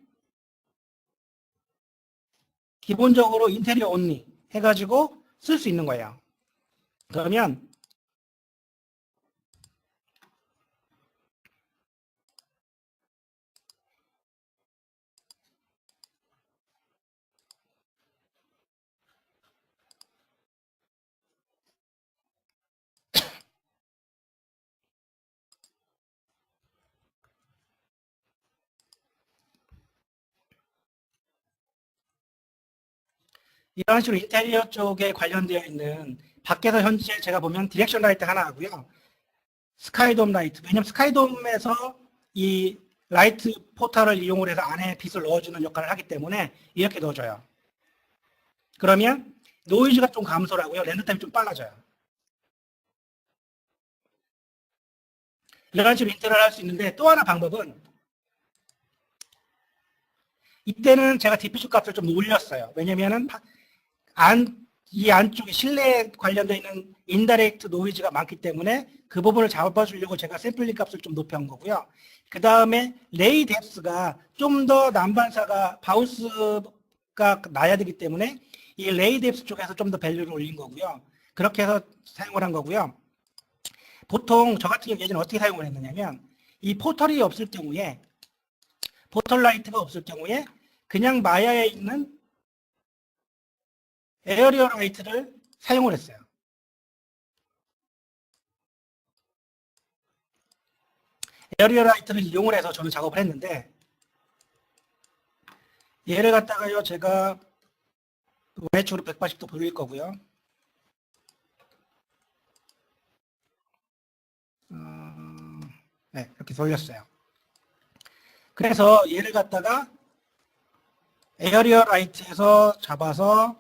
기본적으로 인테리어 온리 해가지고 쓸 수 있는 거예요. 그러면 이런 식으로 인테리어 쪽에 관련되어 있는 밖에서 현재 제가 보면 디렉션 라이트 하나 하고요. 스카이돔 라이트. 왜냐면 스카이돔에서 이 라이트 포탈을 이용을 해서 안에 빛을 넣어주는 역할을 하기 때문에 이렇게 넣어줘요. 그러면 노이즈가 좀 감소를 하고요. 렌더 타임이 좀 빨라져요. 이런 식으로 인테리어를 할 수 있는데 또 하나 방법은 이때는 제가 디퓨저 값을 좀 올렸어요. 왜냐면은 이 안쪽에 실내에 관련되어 있는 인다이렉트 노이즈가 많기 때문에 그 부분을 잡아주려고 제가 샘플링 값을 좀 높여온 거고요. 그 다음에 레이 뎁스가 좀 더 난반사가 바운스가 나야 되기 때문에 이 레이 뎁스 쪽에서 좀 더 밸류를 올린 거고요. 그렇게 해서 사용을 한 거고요. 보통 저 같은 경우 예전에 어떻게 사용을 했느냐면 이 포털이 없을 경우에 포털 라이트가 없을 경우에 그냥 마야에 있는 에어리어 라이트를 사용을 했어요. 에어리어 라이트를 이용을 해서 저는 작업을 했는데 얘를 갖다가요 제가 외축으로 180도 돌릴 거고요. 네, 이렇게 돌렸어요. 그래서 얘를 갖다가 에어리어 라이트에서 잡아서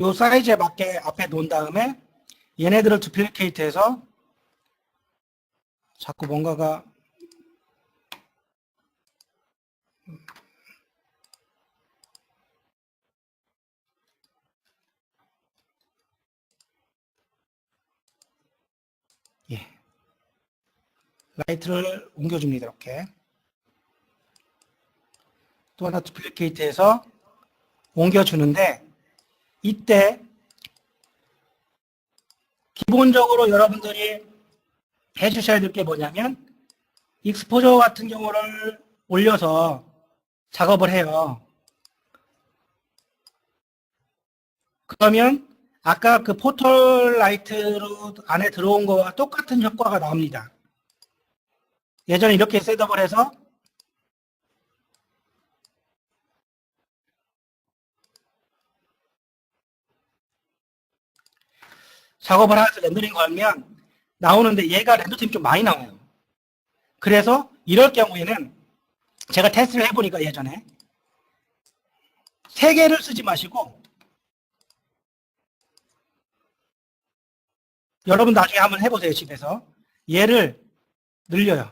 요 사이즈에 맞게 앞에 놓은 다음에 얘네들을 두플리케이트해서 자꾸 뭔가가 예, 라이트를 옮겨줍니다. 이렇게 또 하나 두플리케이트해서 옮겨주는데 이때 기본적으로 여러분들이 해주셔야 될 게 뭐냐면 익스포저 같은 경우를 올려서 작업을 해요. 그러면 아까 그 포털 라이트로 안에 들어온 거와 똑같은 효과가 나옵니다. 예전에 이렇게 셋업을 해서 작업을 해서 렌더링 걸면 나오는데 얘가 렌더팀이 좀 많이 나와요. 그래서 이럴 경우에는 제가 테스트를 해보니까 예전에 3개를 쓰지 마시고 여러분 나중에 한번 해보세요. 집에서 얘를 늘려요.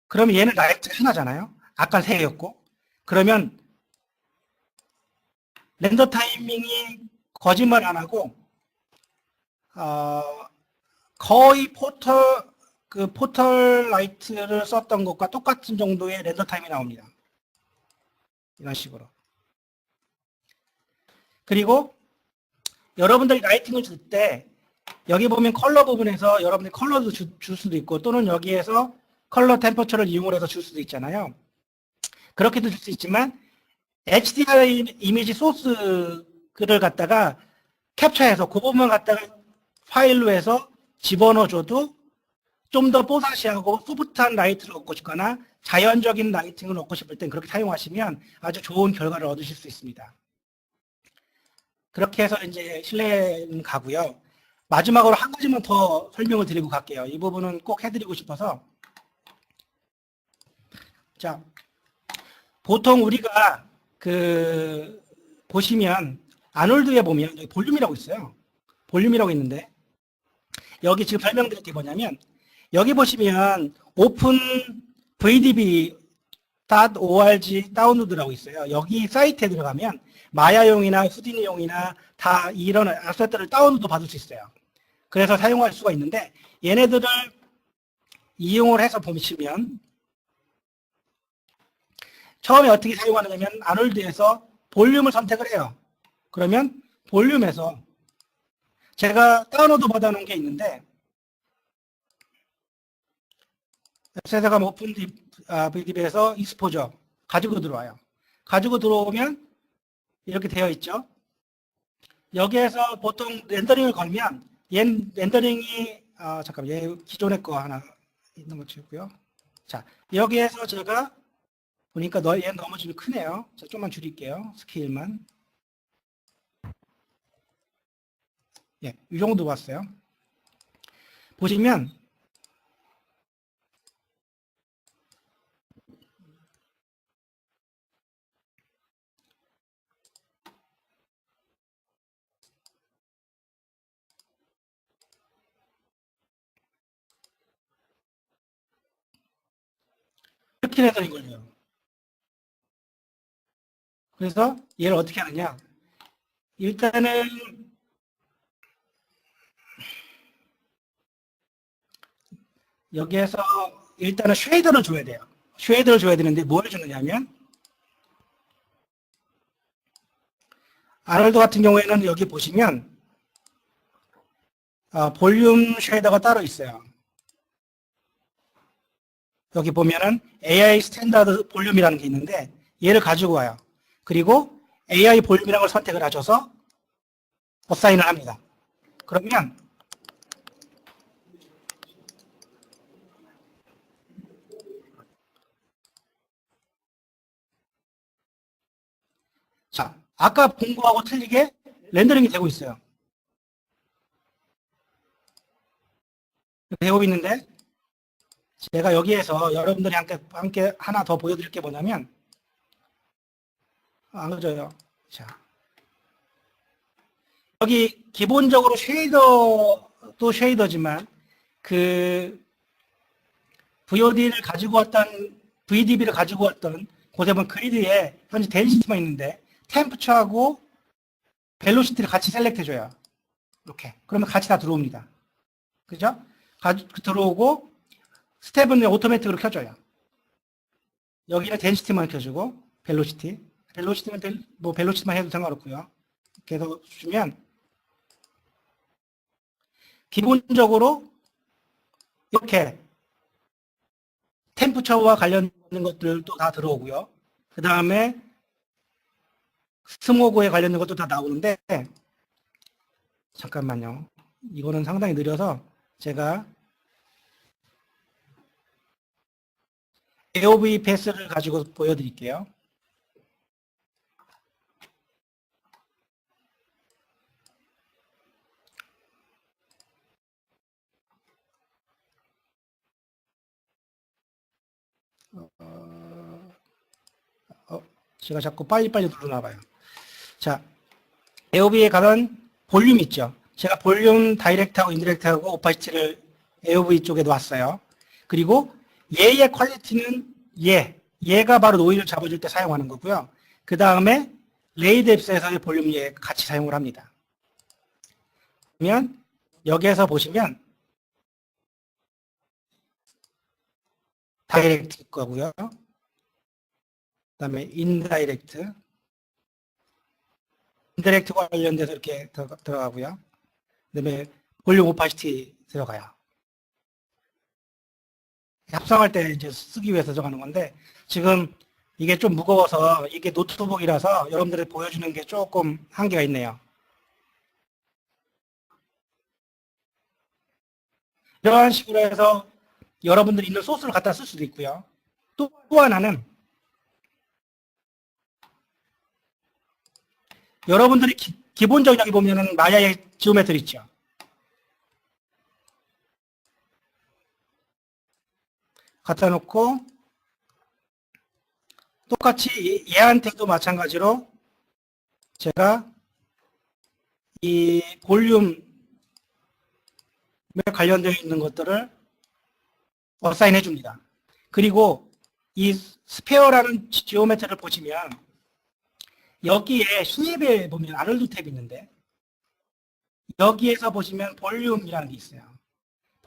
그러면 얘는 라이트가 하나잖아요. 아까 3개였고 그러면 렌더 타이밍이 거짓말 안 하고 거의 포털 라이트를 썼던 것과 똑같은 정도의 렌더 타임이 나옵니다. 이런 식으로. 그리고 여러분들이 라이팅을 줄 때 여기 보면 컬러 부분에서 여러분들이 컬러도 줄 수도 있고 또는 여기에서 컬러 템퍼처를 이용을 해서 줄 수도 있잖아요. 그렇게도 줄 수 있지만 HDR 이미지 소스를 갖다가 캡처해서 그 부분을 갖다가 파일로 해서 집어넣어줘도 좀 더 뽀사시하고 소프트한 라이트를 얻고 싶거나 자연적인 라이팅을 얻고 싶을 땐 그렇게 사용하시면 아주 좋은 결과를 얻으실 수 있습니다. 그렇게 해서 이제 실내는 가고요. 마지막으로 한 가지만 더 설명을 드리고 갈게요. 이 부분은 꼭 해드리고 싶어서. 자, 보통 우리가 보시면 아놀드에 보면 여기 볼륨이라고 있어요. 볼륨이라고 있는데 여기 지금 설명드릴 게 뭐냐면 여기 보시면 오픈 vdb.org 다운로드라고 있어요. 여기 사이트에 들어가면 마야용이나 후디니용이나 다 이런 아셋들을 다운로드 받을 수 있어요. 그래서 사용할 수가 있는데 얘네들을 이용을 해서 보시면 처음에 어떻게 사용하느냐면 아놀드에서 볼륨을 선택을 해요. 그러면 볼륨에서 제가 다운로드 받아놓은 게 있는데 웹사이트가 오픈 VDB에서 익스포저 가지고 들어와요. 가지고 들어오면 이렇게 되어 있죠. 여기에서 보통 렌더링을 걸면 얘 렌더링이 잠깐만 얘 기존의 거 하나 있는 거 치우고요. 자 여기에서 제가 보니까 얘는 너무 좀 크네요. 자, 좀만 줄일게요. 스케일만. 예, 이 정도 봤어요. 보시면 이렇게 렌더링 걸려요. 그래서 얘를 어떻게 하느냐. 일단은 여기에서 일단은 쉐이더를 줘야 돼요. 쉐이더를 줘야 되는데 뭘 주느냐면 아놀드 같은 경우에는 여기 보시면 볼륨 쉐이더가 따로 있어요. 여기 보면은 AI 스탠다드 볼륨이라는 게 있는데 얘를 가지고 와요. 그리고 AI 볼륨이라는 걸 선택을 하셔서 어사인을 합니다. 그러면 자, 아까 본 거하고 틀리게 렌더링이 되고 있어요. 되고 있는데 제가 여기에서 여러분들이 함께 하나 더 보여드릴 게 뭐냐면 안 그져요. 자, 여기 기본적으로 쉐이더도 쉐이더지만 그 VOD를 가지고 왔던 VDB를 가지고 왔던 곳에 보면 그리드에 현재 덴시티만 있는데 템프처하고 벨로시티를 같이 셀렉트해줘요. 이렇게. 그러면 같이 다 들어옵니다. 그죠? 들어오고 스텝은 오토매틱으로 켜줘요. 여기는 덴시티만 켜주고 벨로시티만 뭐 벨로시티만 해도 상관없고요. 이렇게 해서 주면 기본적으로 이렇게 템프처와 관련된 것들도 다 들어오고요. 그 다음에 스모그에 관련된 것도 다 나오는데 잠깐만요. 이거는 상당히 느려서 제가 AOV 패스를 가지고 보여드릴게요. 제가 자꾸 빨리빨리 누르나 봐요. 자, AOV에 가면 볼륨 있죠. 제가 볼륨 다이렉트하고 인디렉트하고 오파시티를 AOV 쪽에 놨어요. 그리고 얘의 퀄리티는 얘가 바로 노이즈를 잡아줄 때 사용하는 거고요. 그 다음에 레이드 앱스에서의 볼륨 얘 같이 사용을 합니다. 그러면 여기에서 보시면 다이렉트 거고요. 그 다음에 인다이렉트 관련돼서 이렇게 들어가고요. 그 다음에 볼륨 오파시티 들어가요. 합성할 때 이제 쓰기 위해서 정하는 건데 지금 이게 좀 무거워서 이게 노트북이라서 여러분들이 보여주는 게 조금 한계가 있네요. 이런 식으로 해서 여러분들이 있는 소스를 갖다 쓸 수도 있고요. 또 하나는 여러분들이 기본적인 여기 보면은 마야의 지오메트리 있죠. 갖다 놓고 똑같이 얘한테도 마찬가지로 제가 이 볼륨에 관련되어 있는 것들을 어사인해 줍니다. 그리고 이 스페어라는 지오메트리를 보시면 여기에 힙에 보면 아놀드 탭이 있는데 여기에서 보시면 볼륨이라는 게 있어요.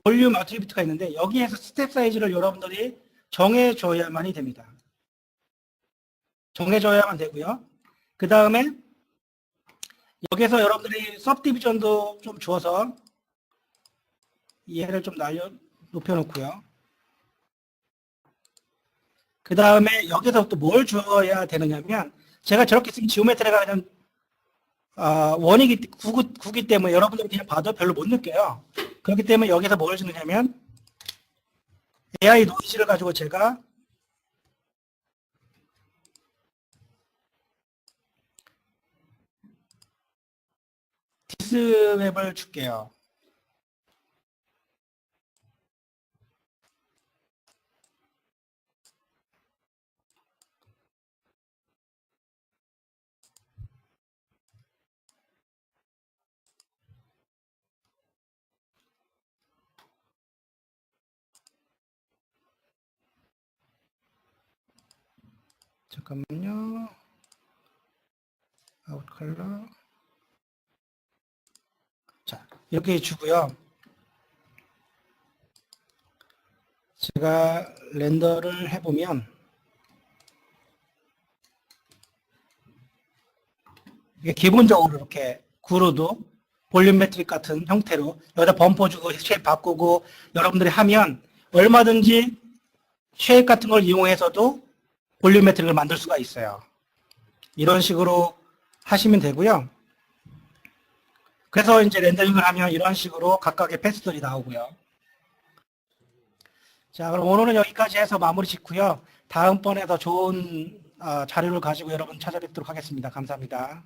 볼륨 어트리뷰트가 있는데 여기에서 스텝 사이즈를 여러분들이 정해줘야만이 됩니다. 정해줘야만 되고요. 그 다음에 여기서 여러분들이 सब디비전도 좀 주어서 얘를 좀 높여놓고요. 그 다음에 여기서 또 뭘 줘야 되느냐면 제가 저렇게 쓴 지오메트리가 그냥 원이기 구기 때문에 여러분들이 그냥 봐도 별로 못 느껴요. 그렇기 때문에 여기서 뭘 주느냐면 AI 노이즈를 가지고 제가 디스웹을 줄게요. 잠깐만요. 아웃 컬러. 자, 이렇게 주고요. 제가 렌더를 해보면 이게 기본적으로 이렇게 구로도 볼륨 매트릭 같은 형태로 여기다 범퍼 주고 쉐입 바꾸고 여러분들이 하면 얼마든지 쉐입 같은 걸 이용해서도 볼륨 매트릭을 만들 수가 있어요. 이런 식으로 하시면 되고요. 그래서 이제 렌더링을 하면 이런 식으로 각각의 패스들이 나오고요. 자, 그럼 오늘은 여기까지 해서 마무리 짓고요. 다음번에 더 좋은 자료를 가지고 여러분 찾아뵙도록 하겠습니다. 감사합니다.